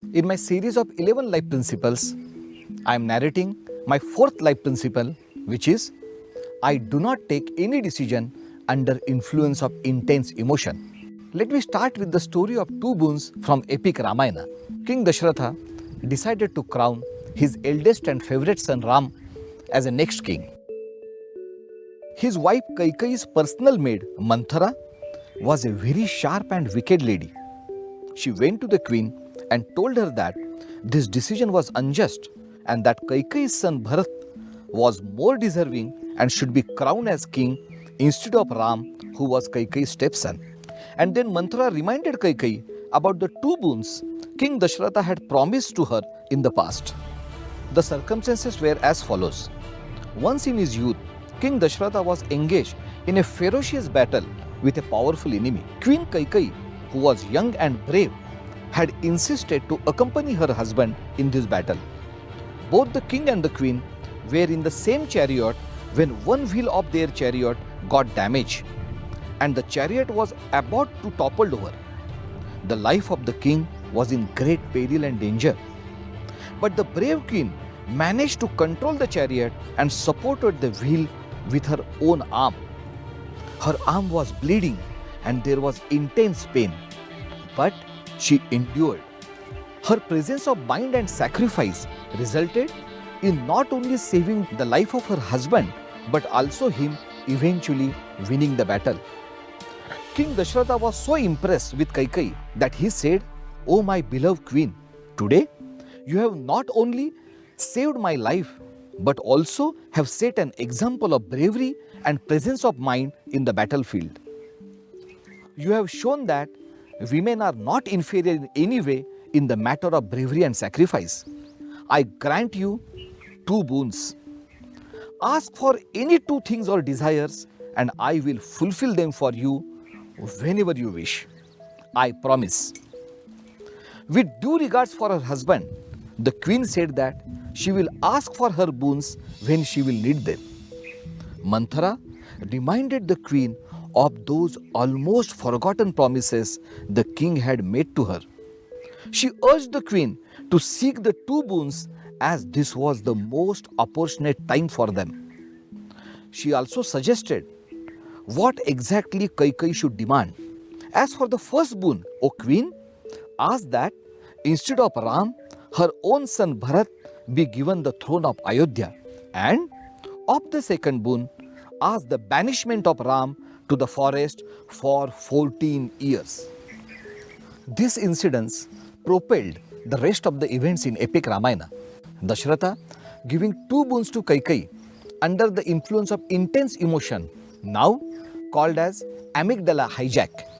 In my series of 11 life principles, I am narrating my fourth life principle, which is I do not take any decision under influence of intense emotion. Let me start with the story of two boons from epic Ramayana. King Dashratha decided to crown his eldest and favorite son Ram as a next king. His wife Kaikeyi's personal maid Manthara was a very sharp and wicked lady. She went to the queen and told her that this decision was unjust and that Kaikeyi's son Bharat was more deserving and should be crowned as king instead of Ram, who was Kaikeyi's stepson. And then Manthara reminded Kaikeyi about the two boons King Dashratha had promised to her in the past. The circumstances were as follows. Once in his youth, King Dashratha was engaged in a ferocious battle with a powerful enemy. Queen Kaikeyi, who was young and brave, had insisted to accompany her husband in this battle. Both the king and the queen were in the same chariot when one wheel of their chariot got damaged and the chariot was about to topple over. The life of the king was in great peril and danger. But the brave queen managed to control the chariot and supported the wheel with her own arm. Her arm was bleeding and there was intense pain, but she endured. Her presence of mind and sacrifice resulted in not only saving the life of her husband, but also him eventually winning the battle. King Dashratha was so impressed with Kaikeyi that he said, "Oh my beloved queen, today you have not only saved my life, but also have set an example of bravery and presence of mind in the battlefield. You have shown that women are not inferior in any way in the matter of bravery and sacrifice. I grant you two boons. Ask for any two things or desires, and I will fulfill them for you whenever you wish. I promise." With due regards for her husband, the queen said that she will ask for her boons when she will need them. Manthara reminded the queen of those almost forgotten promises the king had made to her. She urged the queen to seek the two boons as this was the most opportune time for them. She also suggested what exactly Kaikeyi should demand. As for the first boon, O queen, ask that instead of Ram, her own son Bharat be given the throne of Ayodhya, and of the second boon, ask the banishment of Ram to the forest for 14 years. This incident propelled the rest of the events in epic Ramayana. Dashratha giving two boons to Kaikeyi under the influence of intense emotion, now called as amygdala hijack.